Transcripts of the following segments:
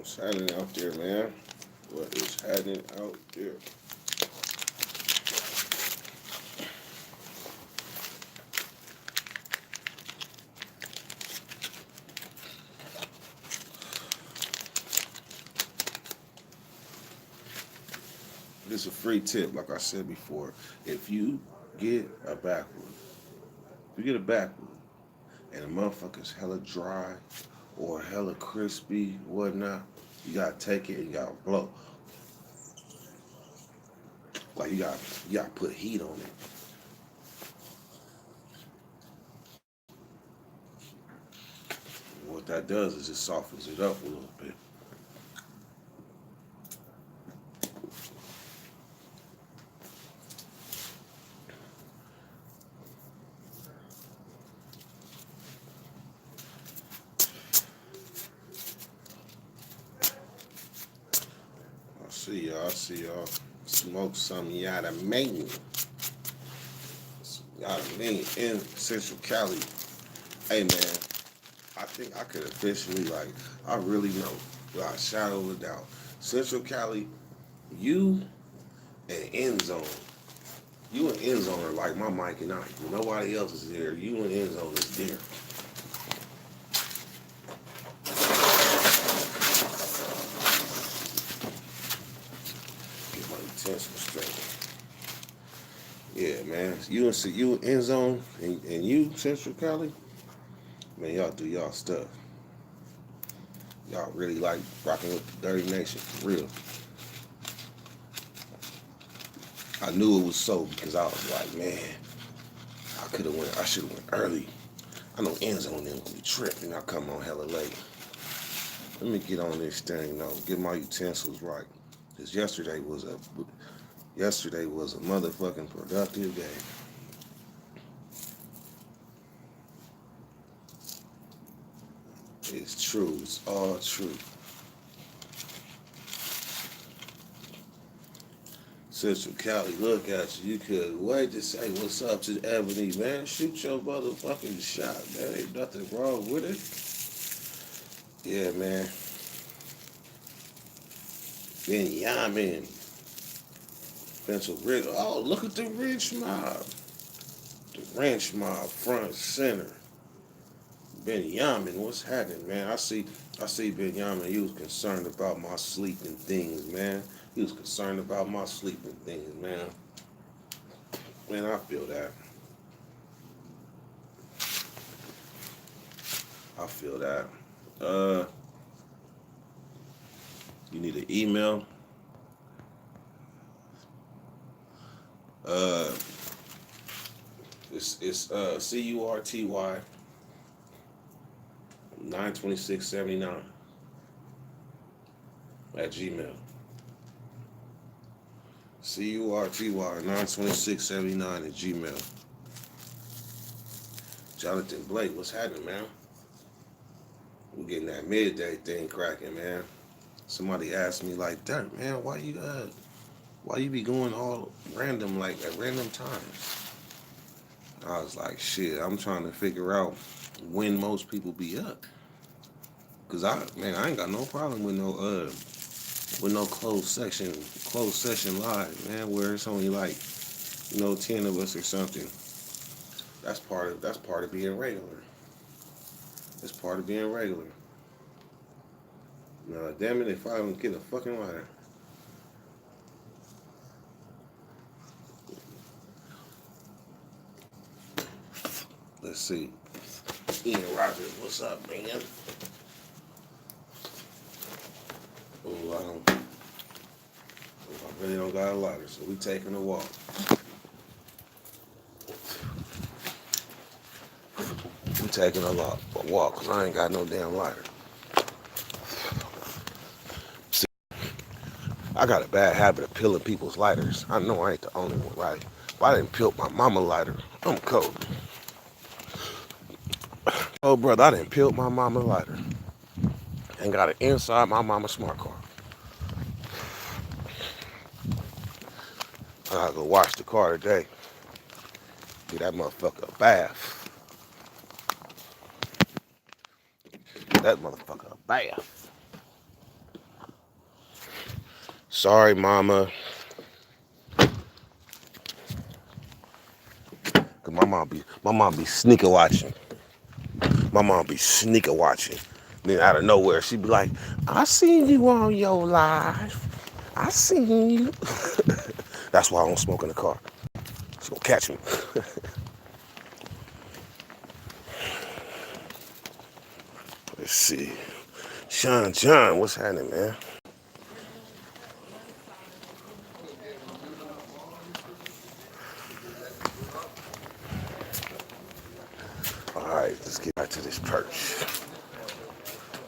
What's happening out there, man? What is happening out there? This is a free tip, like I said before. If you get a backwood, if you get a backwood and the motherfucker's hella dry or hella crispy, whatnot, you gotta take it and you gotta blow. Like you gotta put heat on it. What that does is it softens it up a little bit. I see y'all smoke some yada main. Yada main in Central Cali. Hey man, I think I could officially, like, I really know without a shadow of a doubt. Central Cali, you and End Zone. You and End Zone are like my Mike and Ike. When nobody else is there, you and End Zone is there. Get my utensils straight. Yeah, man. You and End Zone and you, Central Cali, man, y'all do y'all stuff. Y'all really like rocking with the Dirty Nation, for real. I knew it was so because I was like, man, I should have went early. I know Enzo and them gonna be tripping. I come on hella late. Let me get on this thing though. Get my utensils right. Cause yesterday was a motherfucking productive day. It's true. It's all true. Central Cali, look at you. You could wait to say what's up to Ebony, man. Shoot your motherfucking shot, man. Ain't nothing wrong with it. Yeah, man. Then Yamin, Pencil Ridge. Oh, look at the Ridge Mob. The Ranch Mob, front center. Ben Yamin, what's happening, man? I see Ben Yamin. He was concerned about my sleeping things, man. He was concerned about my sleeping things, man. Man, I feel that. I feel that. Uh, you need an email. Uh, it's CURTY 92679 at Gmail. CURTY 92679 at Gmail. Jonathan Blake, what's happening, man? We're getting that midday thing cracking, man. Somebody asked me like, Dirt, man, why you be going all random, like at random times? I was like, shit, I'm trying to figure out when most people be up. Cause I ain't got no problem with no closed session live, man, where it's only like, 10 of us or something. That's part of being regular. It's part of being regular. Now, damn it, if I don't get a fucking lighter. Let's see. Ian Rogers, what's up, man? Oh, I really don't got a lighter, so we taking a walk. We taking a walk, cause I ain't got no damn lighter. See, I got a bad habit of peeling people's lighters. I know I ain't the only one, right? If I didn't peel my mama lighter, I'm cold. Oh, brother, I didn't peel my mama lighter and got it inside my mama's smart car. I gotta go wash the car today. Get that motherfucker a bath. That motherfucker a bath. Sorry, mama. Cause my mom be sneaker watching. My mom be sneaker watching. Then out of nowhere, she be like, I seen you on your live. I seen you. That's why I don't smoke in the car. She gonna catch me. Let's see. John, what's happening, man? All right, let's get back to this perch.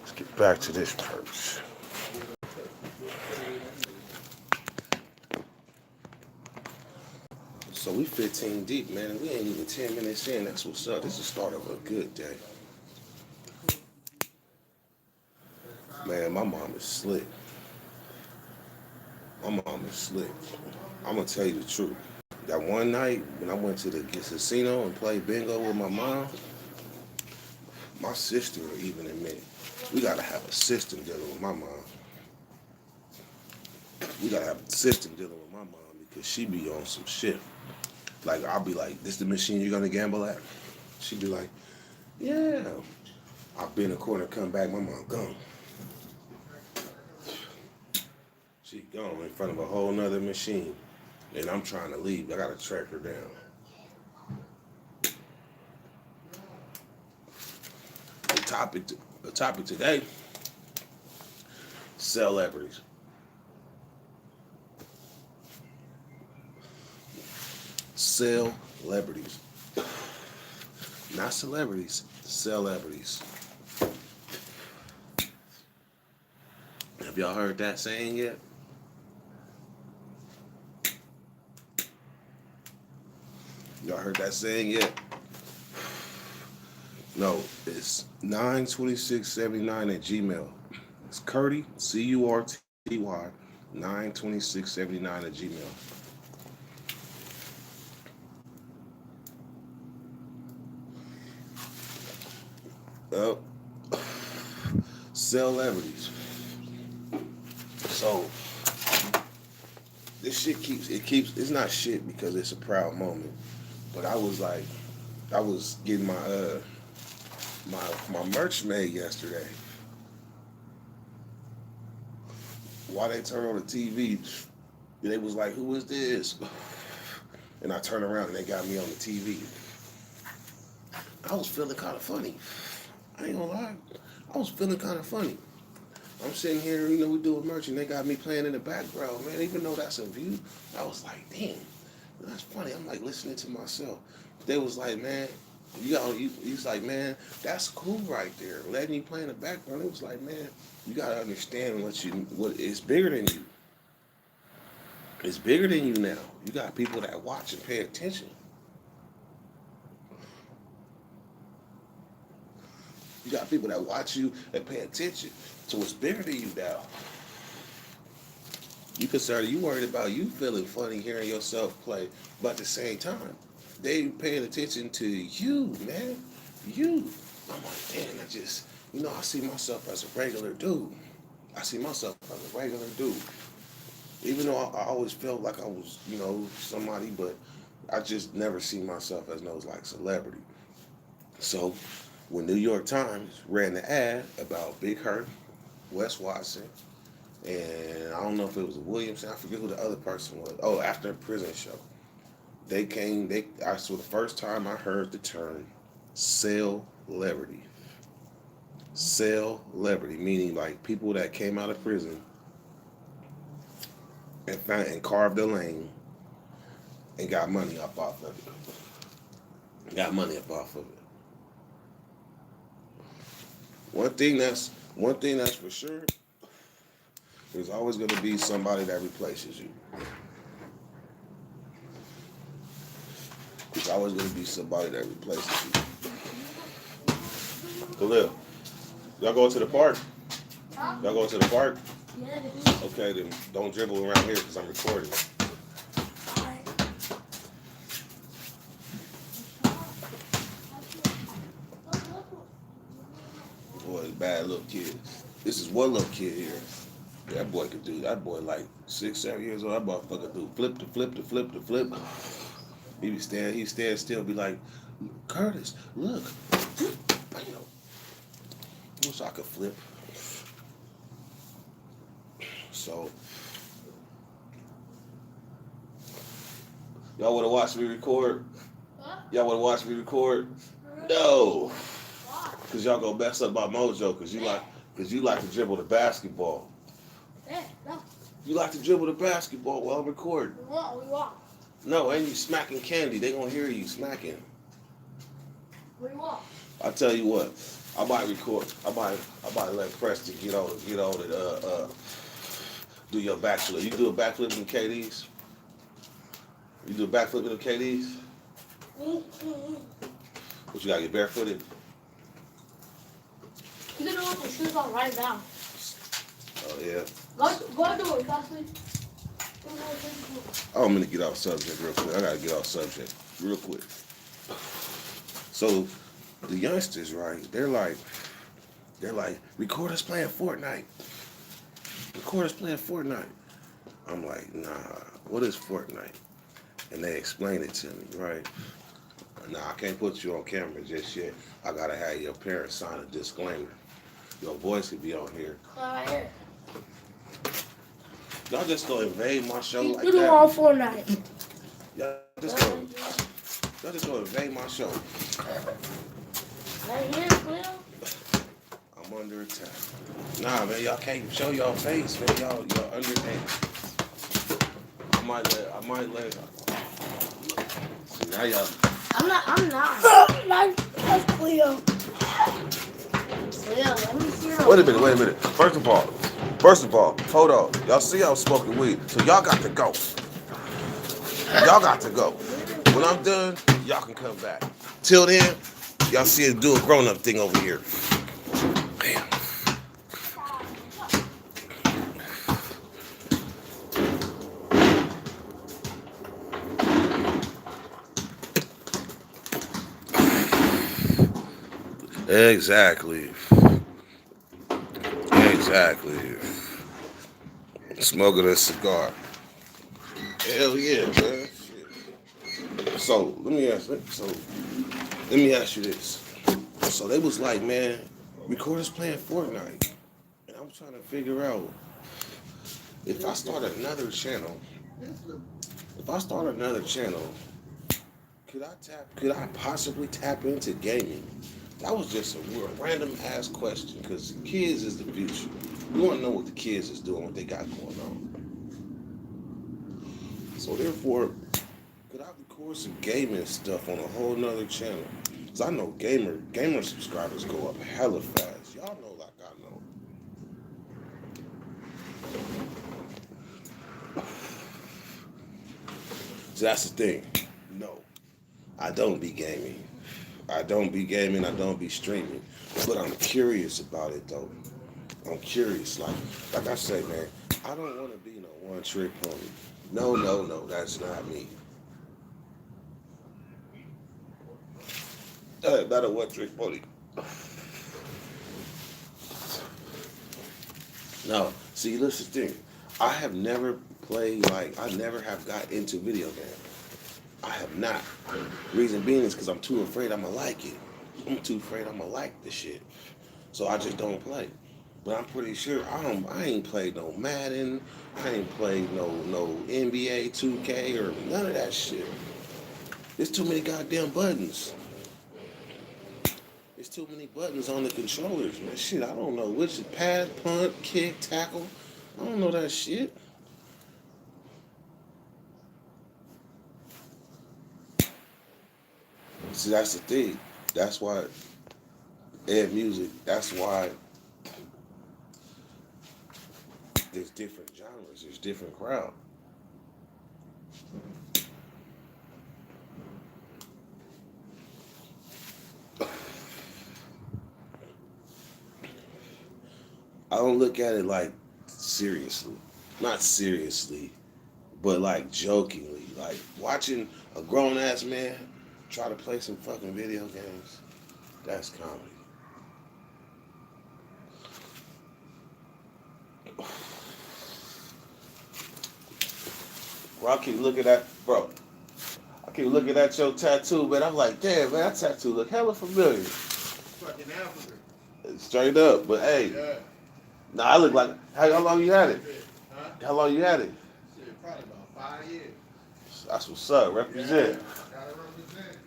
Let's get back to this perch. So we 15 deep, man, and we ain't even 10 minutes in. That's what's up. This is the start of a good day. Man, my mom is slick. My mom is slick. I'm gonna tell you the truth. That one night when I went to the casino and played bingo with my mom, my sister even admitted we gotta have a system dealing with my mom. We gotta have a system dealing with my mom because she be on some shit. Like I'll be like, "This the machine you're gonna gamble at?" She be like, "Yeah." I'll be in the corner, come back, my mom gone. She gone in front of a whole nother machine, and I'm trying to leave. I gotta track her down. The topic, the topic today: celebrities. Celebrities. Not celebrities, celebrities. Have y'all heard that saying yet? Y'all heard that saying yet? No, it's 92679 at Gmail. It's Curty, Curty, 92679 at Gmail. Oh, celebrities. So this shit it's not shit because it's a proud moment. But I was like, I was getting my merch made yesterday. While they turned on the TV, they was like, "Who is this?" And I turned around and they got me on the TV. I was feeling kind of funny. I ain't gonna lie. I was feeling kind of funny. I'm sitting here, we doing merch, and they got me playing in the background, man. Even though that's a view, I was like, damn, that's funny. I'm like listening to myself. They was like, man, he's like, man, that's cool right there. Letting you play in the background. It was like, man, you gotta understand what it's bigger than you. It's bigger than you now. You got people that watch and pay attention. You got people that watch you and pay attention. So it's bigger than you now. You worried about you feeling funny hearing yourself play, but at the same time, they paying attention to you, man. You. I'm like, damn, I see myself as a regular dude. I see myself as a regular dude. Even though I always felt like I was, somebody, but I just never see myself as no like celebrity. So when New York Times ran the ad about Big Hurt, Wes Watson, and I don't know if it was Williamson, I forget who the other person was. Oh, after a prison show. So the first time I heard the term celebrity. Celebrity, meaning like people that came out of prison and carved a lane and got money up off of it. Got money up off of it. One thing that's for sure, there's always gonna be somebody that replaces you. There's always gonna be somebody that replaces you. Khalil, y'all going to the park? Y'all going to the park? Yeah. Okay, then don't dribble around here because I'm recording. Boy, bad little kid. This is one little kid here. That boy could do. That boy like 6, 7 years old. That motherfucker do flip to flip to flip to flip. He stand still, be like, Curtis, look. Bam. Wish I could flip. So y'all wanna watch me record? Huh? Y'all wanna watch me record? No. Why? Cause y'all gonna mess up my mojo. Cause you like to dribble the basketball. Yeah, no. You like to dribble the basketball while I'm recording. We won't. No, and you smacking candy. They gonna hear you smacking. We won't. I tell you what, I might record. I might let Preston get on it. Do your backflip. You do a backflip in KDs. You do a backflip in KDs. But you gotta get barefooted. You can do it with your shoes on right now. Oh yeah. Go do it, Dustin. Oh, I'm gonna get off subject real quick. I gotta get off subject real quick. So the youngsters, right? They're like, record us playing Fortnite. Record us playing Fortnite. I'm like, nah, what is Fortnite? And they explain it to me, right? Nah, I can't put you on camera just yet. I gotta have your parents sign a disclaimer. Your voice could be on here. Right here. Y'all just gonna invade my show like You do that? all Fortnite. Y'all just gonna invade my show. Right here, Will. I'm under attack. Nah, man, y'all can't show y'all face, man. Y'all under attack. I might let. See, now y'all. I'm not. That's Cleo. Cleo, let me see her. Wait a minute. First of all, hold on. Y'all see I'm smoking weed, so y'all got to go. Y'all got to go. When I'm done, y'all can come back. Till then, y'all see us do a grown-up thing over here. Bam. Exactly. Smoking a cigar. Hell yeah, man. Shit. So let me ask you this. So they was like, man, record us playing Fortnite, and I'm trying to figure out if I start another channel. Could I possibly tap into gaming? That was just a random ass question because kids is the future. We want to know what the kids is doing, what they got going on. So therefore, could I record some gaming stuff on a whole nother channel? Cause I know gamer subscribers go up hella fast. Y'all know like I know. So that's the thing. No, I don't be gaming. I don't be streaming. But I'm curious about it though. I'm curious. Like I say, man, I don't want to be no one trick pony. No, that's not me. Not a one trick pony. No, see, listen, thing. I have never played I never have got into video games. I have not. Reason being is because I'm too afraid I'm gonna like it. I'm too afraid I'm gonna like the shit. So I just don't play. But I'm pretty sure I ain't played no Madden. I ain't played no NBA 2K or none of that shit. There's too many goddamn buttons. There's too many buttons on the controllers, man. Shit, I don't know which is pass, punt, kick, tackle. I don't know that shit. See, that's the thing. That's why Ed Music, that's why there's different genres, there's different crowd. I don't look at it like seriously. Not seriously, but like jokingly. Like watching a grown ass man try to play some fucking video games. That's comedy. Bro, I keep looking at, bro. I keep looking at your tattoo, man. I'm like, damn, man, that tattoo look hella familiar. Fucking Africa. Straight up, but hey, Yeah. nah, I look like. How long you had it? Huh? How long you had it? Shit, probably about 5 years. That's what's up. Yeah. Represent. Gotta represent.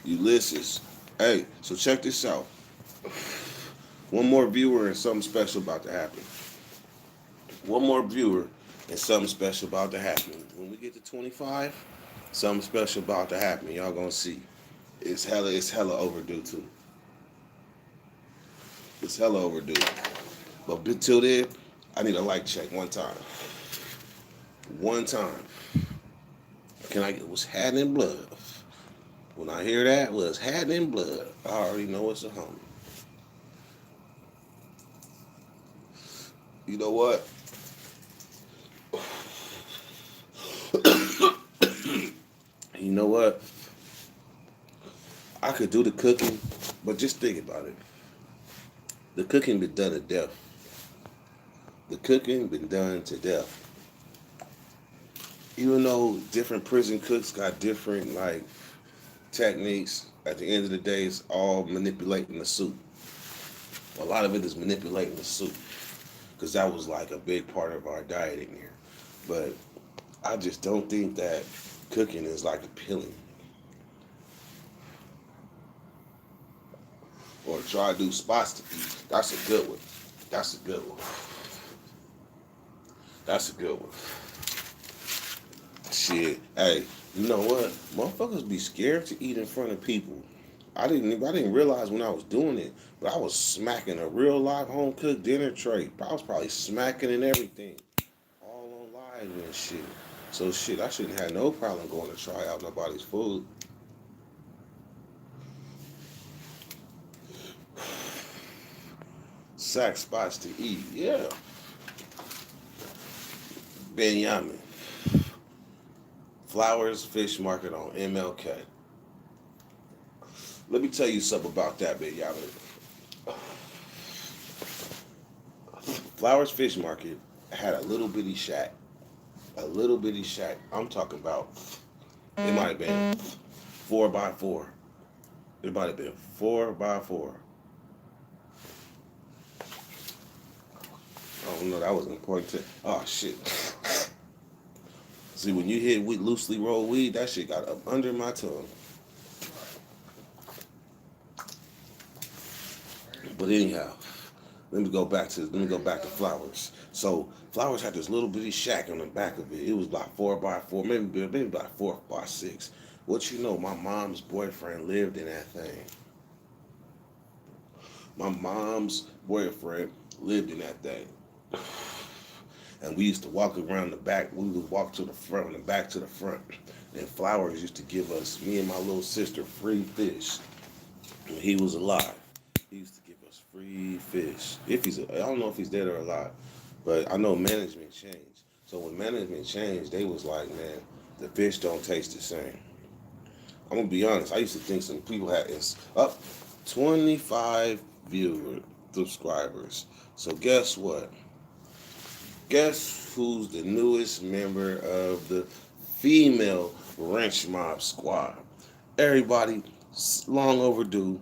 Ulysses. Hey, so check this out. One more viewer and something special about to happen. One more viewer and something special about to happen. When we get to 25, something special about to happen. Y'all gonna see. It's hella overdue too. It's hella overdue. But until then, I need a like check one time. One time. Can I get what's happening in blood? When I hear that, what's happening in blood, I already know it's a homie. You know what? You know what? I could do the cooking, but just think about it. The cooking been done to death. The cooking been done to death. Even though different prison cooks got different like techniques, at the end of the day, it's all manipulating the soup. A lot of it is manipulating the soup, because that was like a big part of our diet in here. But I just don't think that cooking is like appealing. Or try to do spots to eat. That's a good one. That's a good one. That's a good one. Shit. Hey, you know what? Motherfuckers be scared to eat in front of people. I didn't realize when I was doing it, but I was smacking a real live home cooked dinner tray. I was probably smacking and everything. All on live and shit. So shit, I shouldn't have no problem going to try out nobody's food. Sack spots to eat. Yeah. Benjamin. Flowers Fish Market on MLK. Let me tell you something about that, Benjamin. Flowers Fish Market had a little bitty shack. A little bitty shack. I'm talking about, it might have been 4x4. It might have been 4x4. Oh no, that was important to. Oh shit. See, when you hit with loosely rolled weed, that shit got up under my tongue. But anyhow, let me go back to Flowers. So Flowers had this little bitty shack on the back of it. It was about 4x4, maybe about 4x6. What you know, my mom's boyfriend lived in that thing. My mom's boyfriend lived in that thing. And we used to walk around the back. We would walk to the front and back to the front. And Flowers used to give us, me and my little sister, free fish when he was alive. He used to give us free fish. I don't know if he's dead or alive, but I know management changed. So when management changed, they was like, man, the fish don't taste the same. I'm gonna be honest. I used to think some people had it's up 25 viewer subscribers. So guess what? Guess who's the newest member of the female wrench mob squad? Everybody, long overdue.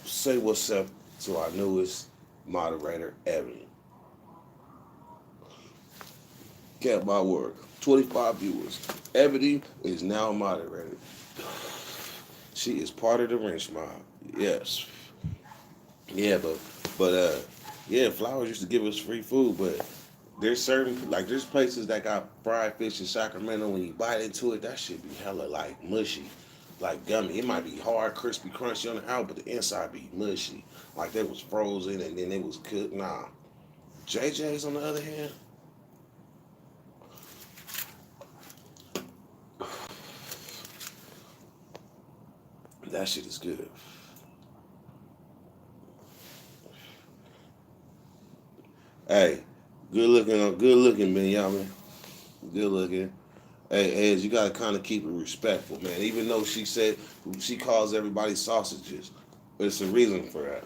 Say what's up to our newest moderator, Evan. Kept my word. 25 viewers. Ebony is now moderated. She is part of the wrench mob. Yes. Yeah, but yeah, Flowers used to give us free food, but there's places that got fried fish in Sacramento. When you bite into it, that shit be hella like mushy, like gummy. It might be hard, crispy, crunchy on the out, but the inside be mushy, like they was frozen and then it was cooked. Nah, JJ's on the other hand, that shit is good. Hey, good looking, Benjamin. Good looking. Hey, Ed, you gotta kind of keep it respectful, man. Even though she said she calls everybody sausages, but it's a reason for that.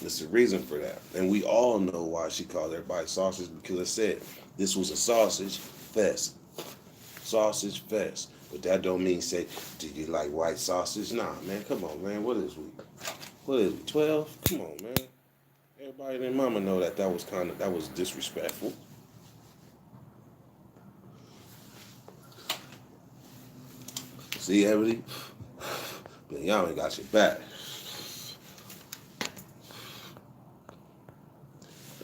It's a reason for that, and we all know why she calls everybody sausages because I said This was a sausage fest. Sausage fest. But that don't mean say, do you like white sausage? Nah, man, come on, man. What is we? 12? Come on, man. Everybody and their mama know that that was disrespectful. See, Ebony? Man, y'all ain't got your back.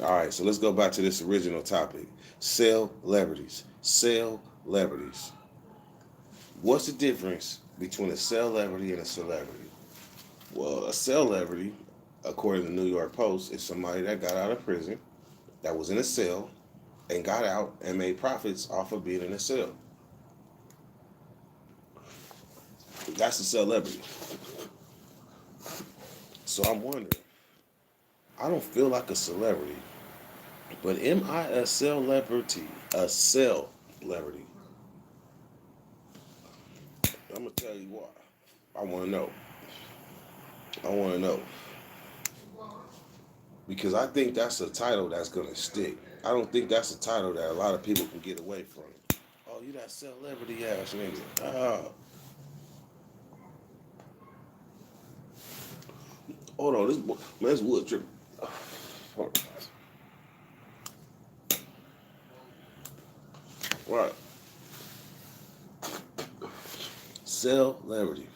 All right, so let's go back to this original topic. Celebrities. Celebrities. What's the difference between a celebrity and a celebrity? Well, a celebrity, according to the New York Post, is somebody that got out of prison, that was in a cell, and got out and made profits off of being in a cell. That's a celebrity. So I'm wondering, I don't feel like a celebrity, but am I a celebrity? A celebrity. I'm gonna tell you why. I want to know. I want to know because I think that's a title that's gonna stick. I don't think that's a title that a lot of people can get away from. Oh, you that celebrity ass nigga. Hold on, this wood tripping. Hold on. Right. Celebrity.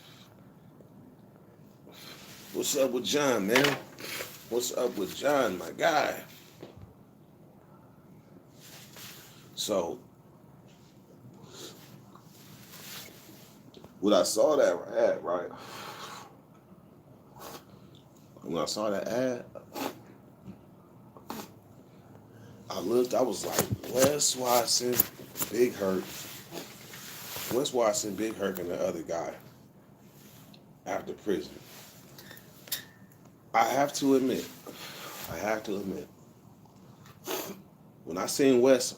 What's up with John, man? What's up with John, my guy? So, when I saw that ad, right? When I saw that ad, I looked, I was like, Wes Watson, Big Hurt. Wes Watson, Big Hurt, and the other guy after prison. I have to admit, when I seen Wes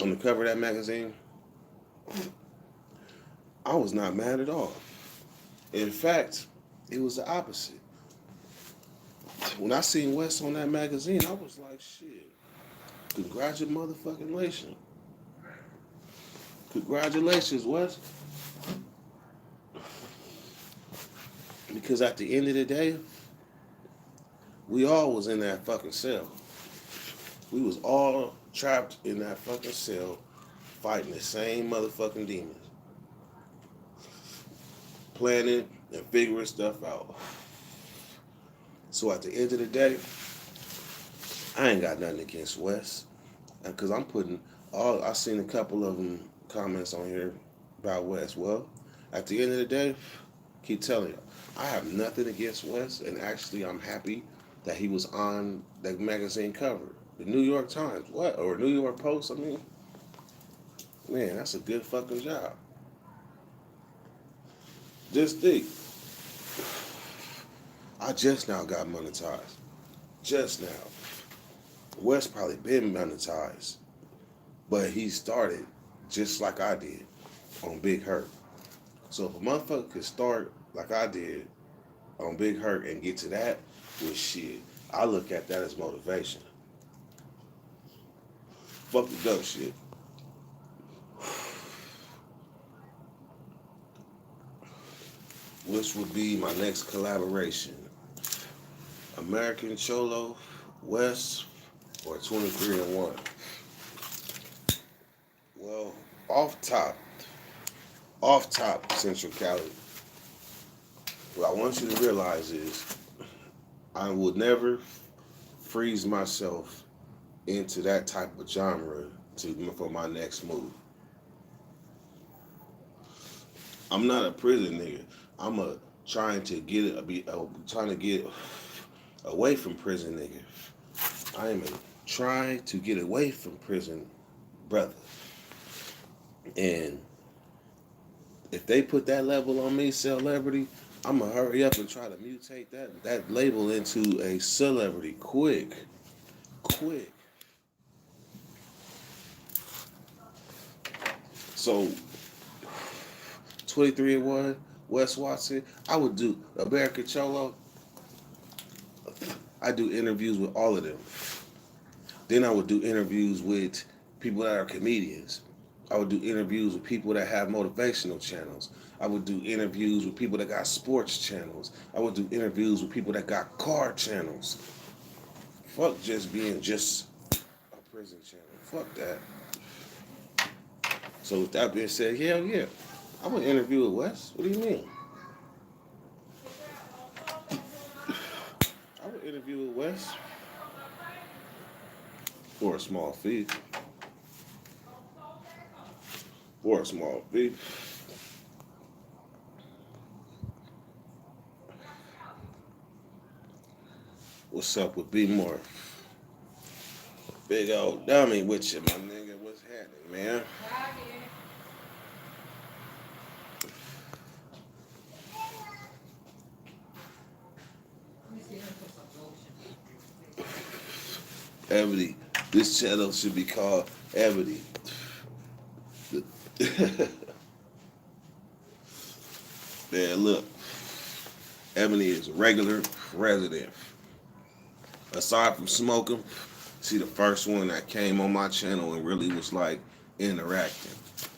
on the cover of that magazine, I was not mad at all. In fact, it was the opposite. When I seen Wes on that magazine, I was like, shit, congratulations. Congratulations, Wes. Because at the end of the day, we all was in that fucking cell. We was all trapped in that fucking cell, fighting the same motherfucking demons. Planning and figuring stuff out. So at the end of the day, I ain't got nothing against Wes. Because I seen a couple of them comments on here about Wes. Well, at the end of the day, keep telling you, I have nothing against Wes, and actually I'm happy that he was on that magazine cover. The New York Times, or New York Post, I mean, man, that's a good fucking job. Just think, I just now got monetized. Just now. Wes probably been monetized, but he started just like I did on Big Hurt. So if a motherfucker could start like I did on Big Hurt and get to that, well, shit, I look at that as motivation. Fuck the dumb shit. Which would be my next collaboration? American Cholo, West, or 23-1? Well, off top, Central Cali, what I want you to realize is I will never freeze myself into that type of genre for my next move. I'm not a prison nigga. I'm trying to get away from prison nigga. I am trying to get away from prison brother. And if they put that level on me, celebrity, I'm gonna hurry up and try to mutate that label into a celebrity quick. So 23-1, Wes Watson, I would do American Cholo. I do interviews with all of them. Then I would do interviews with people that are comedians. I would do interviews with people that have motivational channels. I would do interviews with people that got sports channels. I would do interviews with people that got car channels. Fuck just being just a prison channel. Fuck that. So with that being said, hell yeah. I would interview with Wes. What do you mean? I would interview with Wes for a small fee. For a small fee. What's up with B More? Big old dummy with you, my nigga. What's happening, man? Ebony. This channel should be called Ebony. Man, look. Ebony is a regular resident. Aside from smoking, she the first one that came on my channel and really was like interacting.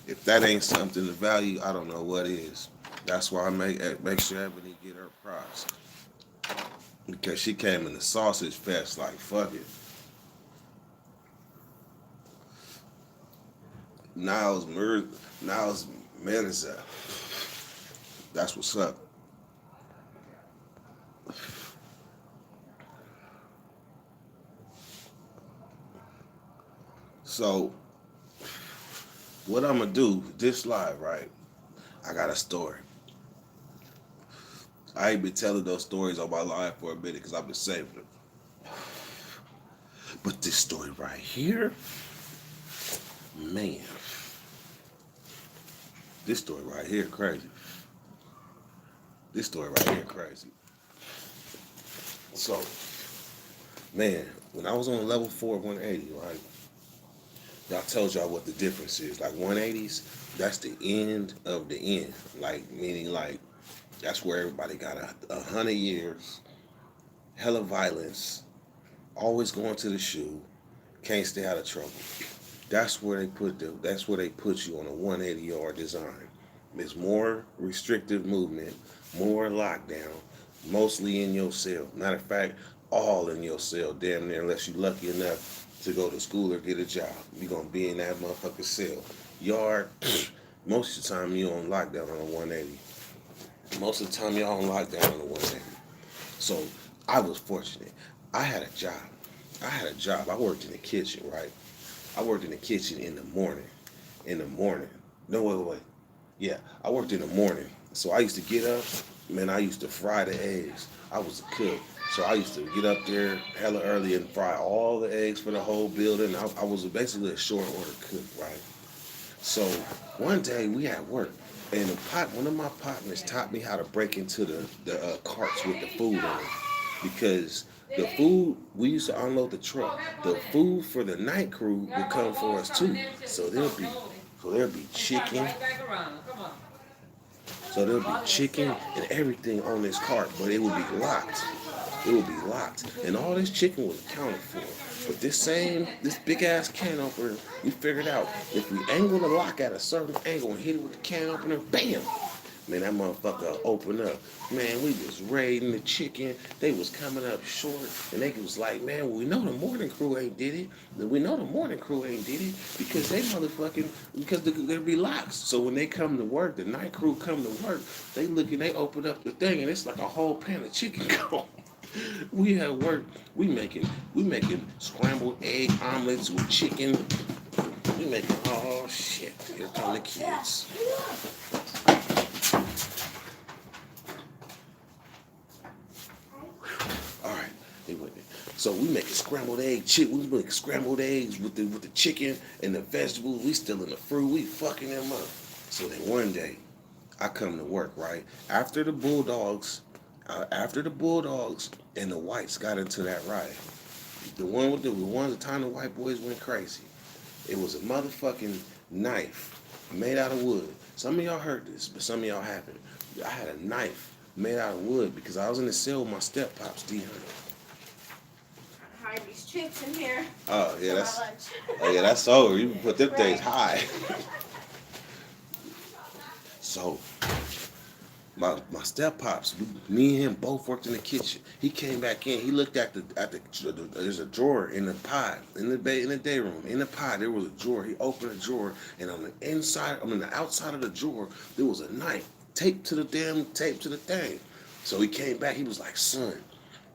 If that ain't something to value, I don't know what is. That's why I make sure Ebony get her props. Because she came in the sausage fest like fuck it. Niles Menza. That's what's up. So, what I'm gonna do this live, right? I got a story. I ain't been telling those stories on my live for a minute because I've been saving them. But this story right here, man, this story right here crazy. This story right here crazy. So, man, when I was on level 4 180, right? I told y'all what the difference is. Like 180s, that's the end of the end. Like, meaning like, that's where everybody got 100 years, hella violence, always going to the shoe, can't stay out of trouble. That's where that's where they put you on a 180-yard design. It's more restrictive movement, more lockdown, mostly in your cell. Matter of fact, all in your cell, damn near, unless you're lucky enough to go to school or get a job. You're gonna be in that motherfucking cell. Yard, most of the time you on lockdown on a 180. Most of the time y'all on lockdown on a 180. So I was fortunate. I had a job. I worked in the kitchen, right? I worked in the kitchen in the morning. No, wait. Yeah, I worked in the morning. So I used to get up, man, I used to fry the eggs. I was a cook. So I used to get up there hella early and fry all the eggs for the whole building. I was basically a short order cook, right? So one day we had work, and one of my partners taught me how to break into the carts with the food on it. Because the food, we used to unload the truck. The food for the night crew would come for us too. There'll be chicken. So there'll be chicken and everything on this cart, but it would be locked. And all this chicken was accounted for. But this big ass can opener, we figured out if we angle the lock at a certain angle and hit it with the can opener, bam! Man, that motherfucker open up. Man, we was raiding the chicken. They was coming up short, and they was like, man, well, we know the morning crew ain't did it. Because they motherfucking, because there be locks. So when they come to work, the night crew come to work, they open up the thing, and it's like a whole pan of chicken gone. We at work, we making scrambled egg omelets with chicken. We making, oh shit, here come the kids. All right, they went there. So we making scrambled eggs with the chicken and the vegetables. We still in the fruit. We fucking them up. So then one day, I come to work, right after the Bulldogs and the Whites got into that riot. The one with the time the white boys went crazy. It was a motherfucking knife made out of wood. Some of y'all heard this, but some of y'all haven't. I had a knife made out of wood because I was in the cell with my step pops, D. hide these chips in here Oh yeah, for my that's lunch. oh yeah, that's over. You can put them things Right. high. So my step pops, me and him both worked in the kitchen. He came back in. He looked at the there's a drawer in the pot in the day room in the pot. There was a drawer. He opened a drawer, and on the inside, the outside of the drawer, there was a knife taped to the thing. So he came back. He was like, "Son,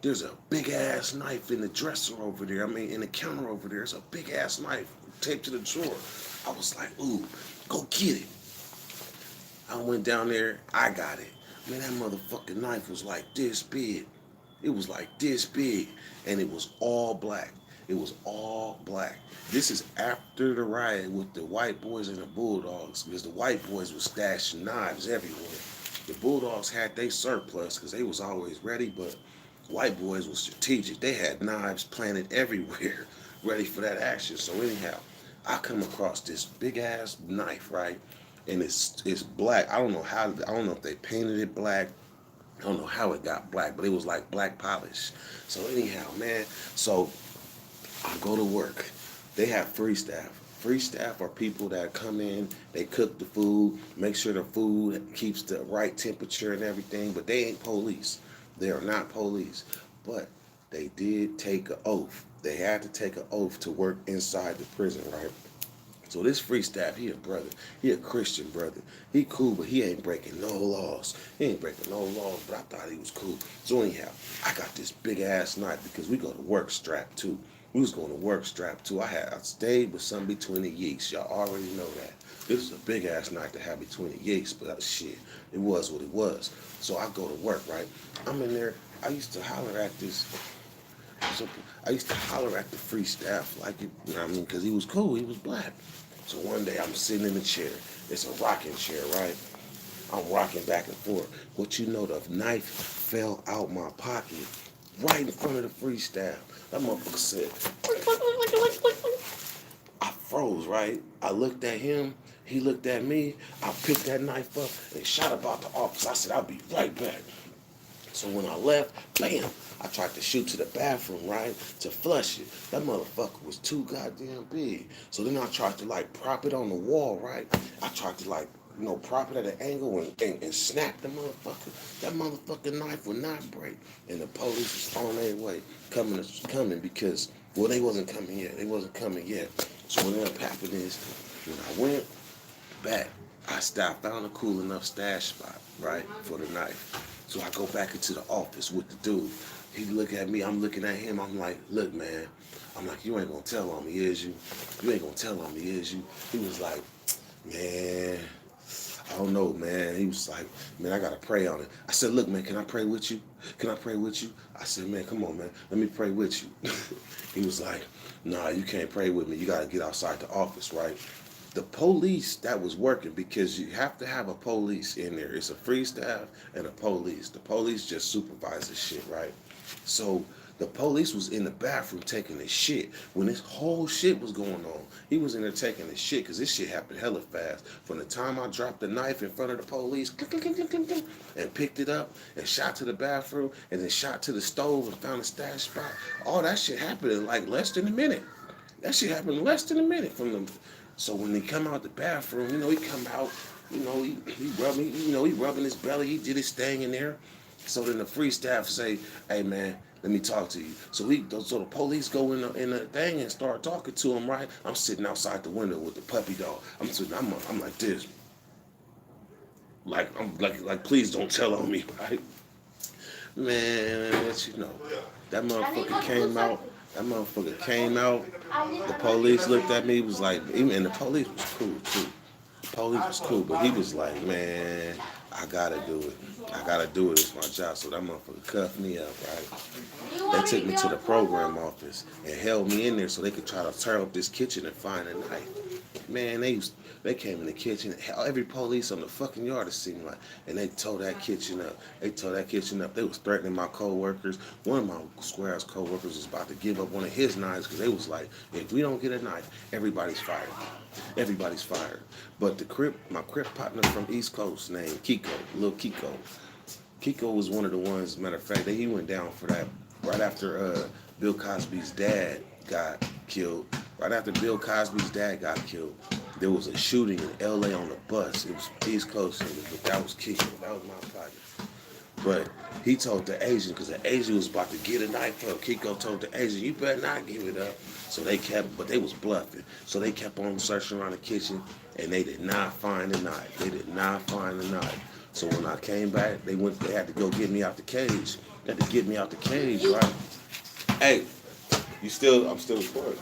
there's a big ass knife in the dresser over there. I mean, in the counter over there. It's a big ass knife taped to the drawer." I was like, "Ooh, go get it." I went down there, I got it. Man, that motherfucking knife was like this big. It was like this big. And it was all black. It was all black. This is after the riot with the white boys and the bulldogs, because the white boys were stashing knives everywhere. The bulldogs had their surplus because they was always ready, but white boys was strategic. They had knives planted everywhere, ready for that action. So anyhow, I come across this big ass knife, right? And it's black. I don't know if they painted it black. I don't know how it got black, but it was like black polish. So anyhow, man, so I go to work. They have free staff. Free staff are people that come in, they cook the food, make sure the food keeps the right temperature and everything, but they ain't police. They are not police. But they did take an oath. They had to take an oath to work inside the prison, right? So this free staff, he a brother. He a Christian brother. He cool, but he ain't breaking no laws. He ain't breaking no laws, but I thought he was cool. So anyhow, I got this big ass knife because we go to work strapped too. We was going to work strapped too. I stayed with something between the yeeks. Y'all already know that. This is a big ass knife to have between the yeeks, but shit, it was what it was. So I go to work, right? I'm in there. I used to holler at this. So I used to holler at the free staff like it, you know what I mean, because he was cool. He was black. So one day I'm sitting in the chair. It's a rocking chair, right? I'm rocking back and forth. What you know, the knife fell out my pocket right in front of the free staff. That motherfucker said, I froze, right? I looked at him. He looked at me. I picked that knife up and shot about the office. I said, I'll be right back. So when I left, bam, I tried to shoot to the bathroom, right, to flush it. That motherfucker was too goddamn big. So then I tried to like prop it on the wall, right? I tried to like, prop it at an angle and snap the motherfucker. That motherfucking knife would not break. And the police was on their way, coming because, well, they wasn't coming yet. They wasn't coming yet. So what ended up happening is, when I went back, I found a cool enough stash spot, right, for the knife. So I go back into the office with the dude. He look at me, I'm looking at him, I'm like, look, man. I'm like, you ain't gonna tell on me, is you? You ain't gonna tell on me, is you? He was like, man, I don't know, man. He was like, man, I gotta pray on it. I said, look, man, can I pray with you? Can I pray with you? I said, man, come on, man, let me pray with you. He was like, nah, you can't pray with me. You gotta get outside the office, right? The police that was working, because you have to have a police in there. It's a free staff and a police. The police just supervise the shit, right? So the police was in the bathroom taking a shit when this whole shit was going on. He was in there taking a shit because this shit happened hella fast. From the time I dropped the knife in front of the police and picked it up and shot to the bathroom and then shot to the stove and found a stash spot, all that shit happened in like less than a minute. That shit happened in less than a minute from them. So when they come out the bathroom, he come out, he rubbing his belly, he did his thing in there. So then the free staff say, hey man, let me talk to you. So the police go in the thing and start talking to him, right? I'm sitting outside the window with the puppy dog. I'm like this. Like please don't tell on me, right? Man, let you know. That motherfucker came out. That motherfucker came out. The police looked at me, was like, and the police was cool too. The police was cool, but he was like, man, I gotta do it. I gotta do it. It's my job. So that motherfucker cuffed me up, right? They took me to the program office and held me in there so they could try to tear up this kitchen and find a knife. Man, they came in the kitchen. Every police on the fucking yard, it seemed like, and they tore that kitchen up. They was threatening my co-workers. One of my square ass co-workers was about to give up one of his knives because they was like, if we don't get a knife, everybody's fired. Everybody's fired. But my crip partner from East Coast named Kiko, little Kiko. Kiko was one of the ones, matter of fact, that he went down for that right after Bill Cosby's dad got killed. Right after Bill Cosby's dad got killed, there was a shooting in L.A. on the bus. It was East Coast, but that was Kiko. That was my pocket. But he told the Asian, because the Asian was about to get a knife up. Kiko told the Asian, you better not give it up. So they kept, but they was bluffing. So they kept on searching around the kitchen, and they did not find the knife. They did not find the knife. So when I came back, they had to go get me out the cage. They had to get me out the cage, right? Hey, I'm still recording.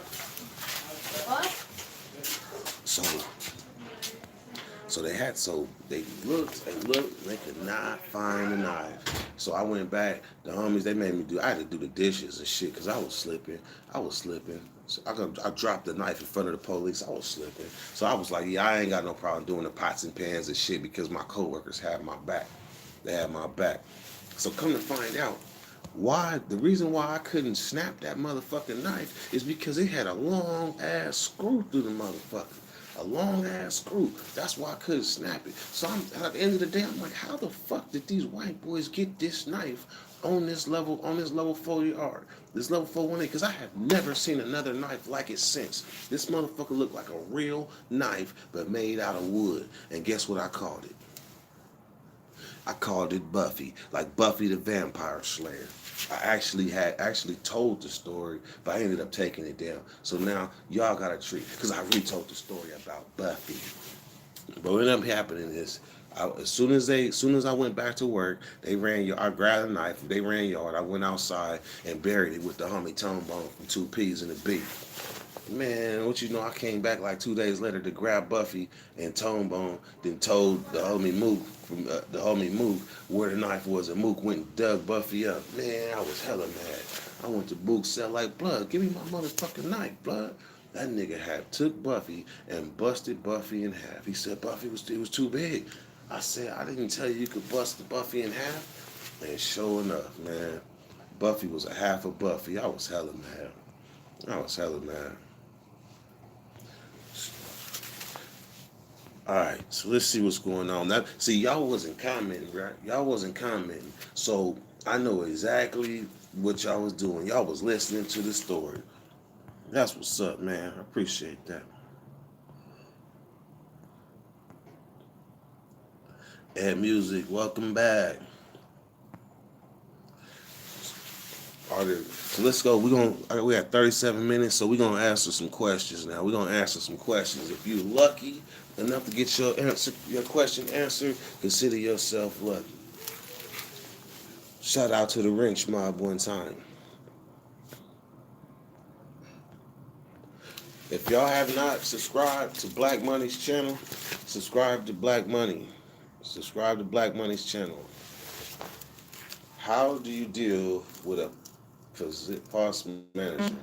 What? So they looked, and they could not find the knife. So I went back. The homies, they made me I had to do the dishes and shit because I was slipping. So I dropped the knife in front of the police. I was slipping. So I was like, yeah, I ain't got no problem doing the pots and pans and shit because my coworkers had my back. They had my back. So come to find out, the reason why I couldn't snap that motherfucking knife is because it had a long ass screw through the motherfucker. A long ass screw. That's why I couldn't snap it. So at the end of the day, I'm like, how the fuck did these white boys get this knife on this level 4 yard? This level 418, because I have never seen another knife like it since. This motherfucker looked like a real knife, but made out of wood. And guess what I called it? I called it Buffy, like Buffy the Vampire Slayer. I actually told the story, but I ended up taking it down. So now y'all got a treat, because I retold the story about Buffy. But what ended up happening is, as soon as I went back to work, they ran yard. I grabbed a knife. They ran yard. I went outside and buried it with the homie Tone Bone from 2Ps and the B. Man, what you know, I came back like 2 days later to grab Buffy and Tone Bone, then told the homie Mook where the knife was, and Mook went and dug Buffy up. Man, I was hella mad. I went to Mook's cell like, blood, give me my motherfucking knife, blood. That nigga had took Buffy and busted Buffy in half. He said Buffy it was too big. I said, I didn't tell you could bust the Buffy in half. And sure enough, man, Buffy was a half of Buffy. I was hella mad. Alright, so let's see what's going on. Y'all wasn't commenting, right? Y'all wasn't commenting. So I know exactly what y'all was doing. Y'all was listening to the story. That's what's up, man. I appreciate that. Ed Music, welcome back. So let's go. We got 37 minutes, so we're gonna answer some questions now. We're gonna answer some questions. If you're lucky enough to get your question answered, consider yourself lucky. Shout out to the Wrench Mob one time. If y'all have not subscribed to Black Money's channel, subscribe to Black Money. Subscribe to Black Money's channel. How do you deal with a false manager?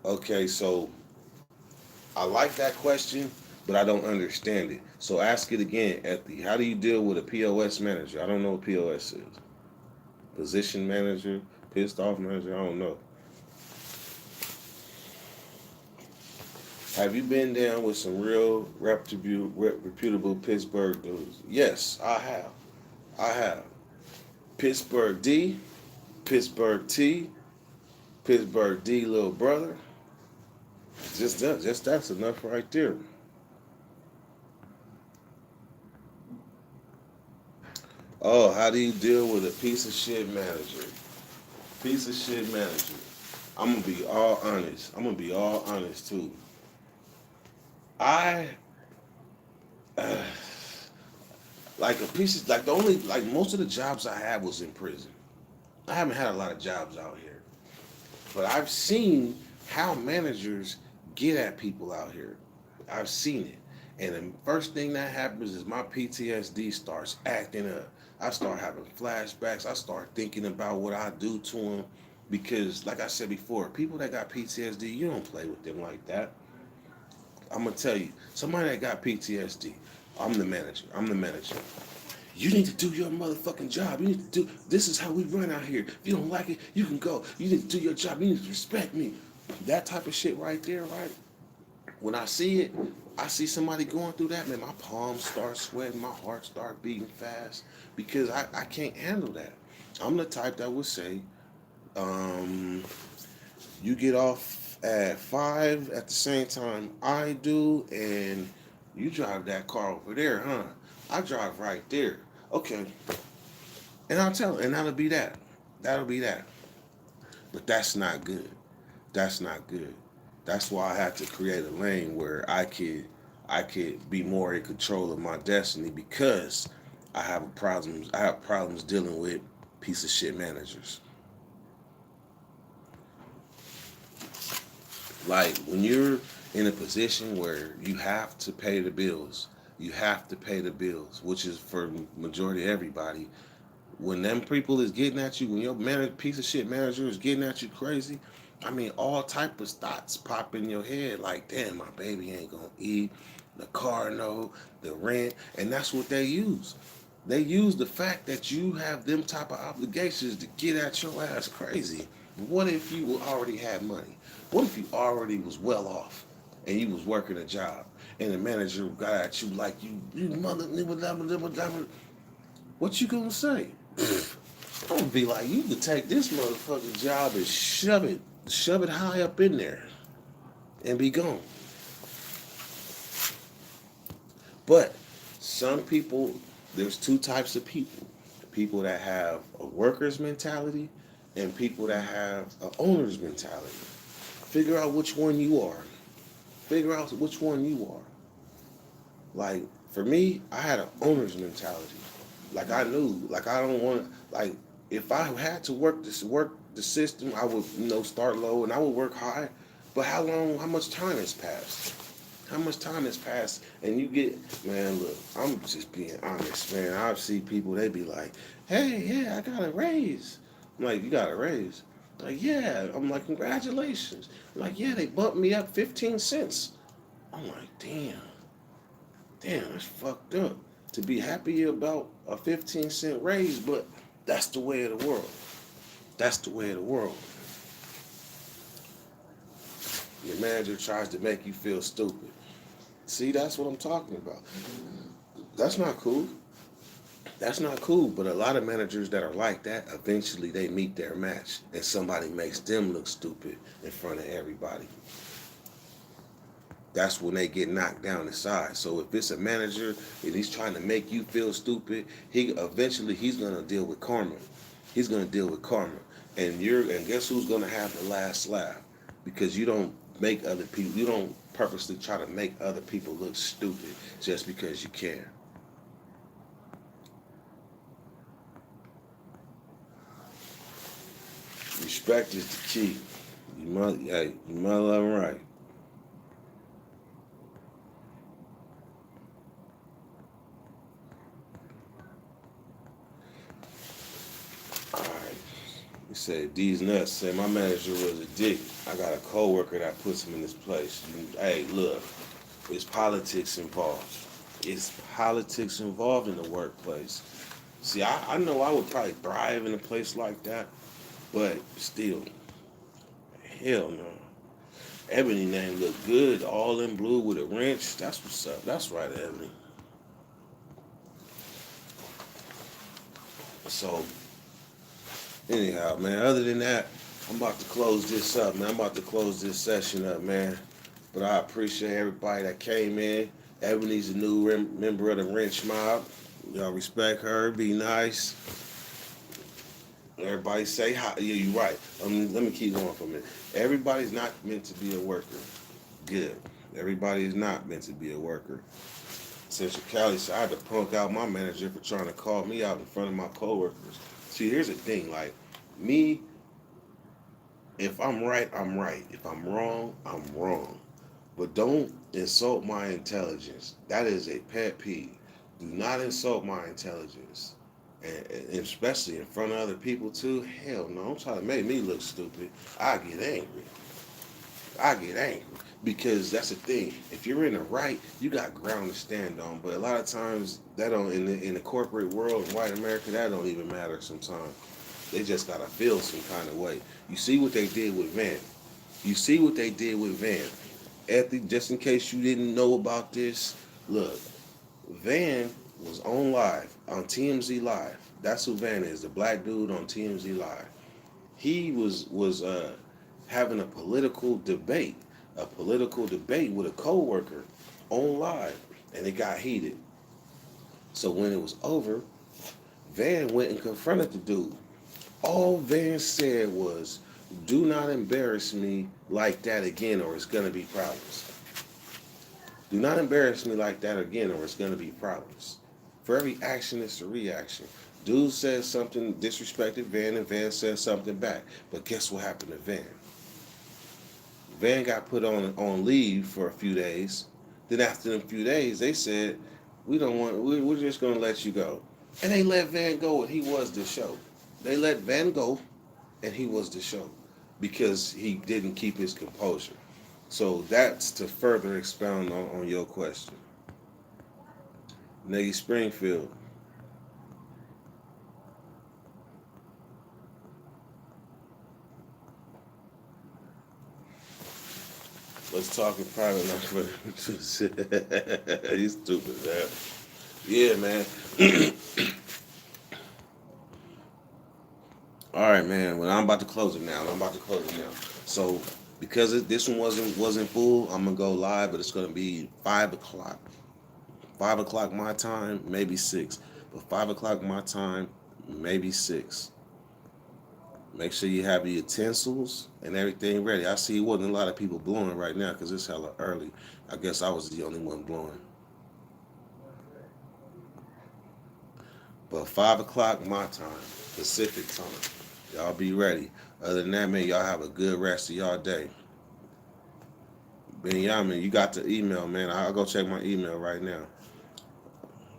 Okay, so I like that question, but I don't understand it. So ask it again, Ethy. How do you deal with a POS manager? I don't know what POS is. Position manager, pissed off manager, I don't know. Have you been down with some real reputable Pittsburgh dudes? Yes, I have. Pittsburgh D, Pittsburgh T, Pittsburgh D little brother. Just that's enough right there. Oh, how do you deal with a piece of shit manager? Piece of shit manager. I'm gonna be all honest too. I like a piece of most of the jobs I had was in prison. I haven't had a lot of jobs out here, but I've seen how managers get at people out here. I've seen it, and the first thing that happens is my PTSD starts acting up. I start having flashbacks. I start thinking about what I do to them, because, like I said before, people that got PTSD, you don't play with them like that. I'm gonna tell you, somebody that got PTSD, I'm the manager. You need to do your motherfucking job. This is how we run out here. If you don't like it, you can go. You need to do your job. You need to respect me. That type of shit right there, right? When I see it, I see somebody going through that, man, my palms start sweating, my heart start beating fast, because I can't handle that. I'm the type that would say, Um, you get off at 5 at the same time I do, and you drive that car over there, huh? I drive right there. Okay, and I'll tell, and that'll be that. That'll be that. But that's not good. That's not good. That's why I had to create a lane where I could be more in control of my destiny because I have problems dealing with piece of shit managers. Like when you're in a position where you have to pay the bills, you have to pay the bills, which is for majority of everybody. When them people is getting at you, when your piece of shit manager is getting at you crazy, I mean, all type of thoughts pop in your head. Like, damn, my baby ain't gonna eat, the car note, the rent, and that's what they use. They use the fact that you have them type of obligations to get at your ass crazy. But what if you already had money? What if you already was well off and you was working a job and the manager got at you like you mother, what you gonna say? I'm gonna be like, you could take this motherfucking job and shove it high up in there, and be gone. But some people, there's two types of people: people that have a worker's mentality, and people that have an owner's mentality. Figure out which one you are. Figure out which one you are. Like for me, I had an owner's mentality. Like I knew, like I don't want to, like if I had to work the system, I would start low and I would work high. But how much time has passed? How much time has passed? And you get, man, look, I'm just being honest, man. I see people, they be like, hey, yeah, I got a raise. I'm like, you got a raise? Like, yeah. I'm like, congratulations. I'm like, yeah, they bumped me up 15 cents. I'm like, damn, that's fucked up. To be happy about a 15-cent raise, but that's the way of the world. That's the way of the world. Your manager tries to make you feel stupid. See, that's what I'm talking about. That's not cool. That's not cool. But a lot of managers that are like that, eventually they meet their match, and somebody makes them look stupid in front of everybody. That's when they get knocked down inside. So if it's a manager and he's trying to make you feel stupid, he's gonna deal with karma. He's gonna deal with karma, and guess who's gonna have the last laugh? Because you don't purposely try to make other people look stupid just because you can. Respect is the key. You must love 'em right. All right. He said, D's nuts. Say my manager was a dick. I got a coworker that puts him in this place. Hey, look, it's politics involved. It's politics involved in the workplace. See, I know I would probably thrive in a place like that, but still, hell no. Ebony name look good, all in blue with a wrench. That's what's up. That's right, Ebony. So, anyhow, man, other than that, I'm about to close this up, man. I'm about to close this session up, man. But I appreciate everybody that came in. Ebony's a new member of the Wrench Mob. Y'all respect her, be nice. Everybody say hi. Yeah, you're right. Let me keep going for a minute. Everybody's not meant to be a worker. Good. Everybody is not meant to be a worker. Central Cali said I had to punk out my manager for trying to call me out in front of my coworkers. See, here's the thing. Like, me, if I'm right, I'm right. If I'm wrong, I'm wrong. But don't insult my intelligence. That is a pet peeve. Do not insult my intelligence. And especially in front of other people too. Hell no, don't try to make me look stupid. I get angry. I get angry. Because that's the thing. If you're in the right, you got ground to stand on. But a lot of times that don't in the corporate world in white America, that don't even matter sometimes. They just gotta feel some kind of way. You see what they did with Van. You see what they did with Van. Just in case you didn't know about this, look, Van was on live, on TMZ Live. That's who Van is, the black dude on TMZ Live. He was having a political debate with a coworker on live, and it got heated. So when it was over, Van went and confronted the dude. All Van said was, "Do not embarrass me like that again, or it's gonna be problems. Do not embarrass me like that again, or it's gonna be problems." For every action, it's a reaction. Dude said something, disrespected Van, and Van said something back. But guess what happened to Van? Van got put on leave for a few days. Then after them few days, they said, "We don't want. We're just gonna let you go." And they let Van go, and he was the show. They let Van go, and he was the show because he didn't keep his composure. So that's to further expound on your question. Nigga Springfield. Let's talk in private now. You stupid, man. Yeah, man. All right, man. Well, I'm about to close it now. So because this one wasn't full, I'm gonna go live, but it's gonna be 5 o'clock. 5 o'clock my time, maybe 6. But 5 o'clock my time, maybe 6. Make sure you have your utensils and everything ready. I see wasn't a lot of people blowing right now because it's hella early. I guess I was the only one blowing. But 5 o'clock my time, Pacific time. Y'all be ready. Other than that, man, y'all have a good rest of y'all day. Benjamin, you got the email, man. I'll go check my email right now.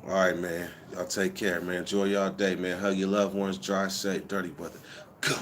All right, man. Y'all take care, man. Enjoy y'all day, man. Hug your loved ones. Drive safe. Dirty brother. Go.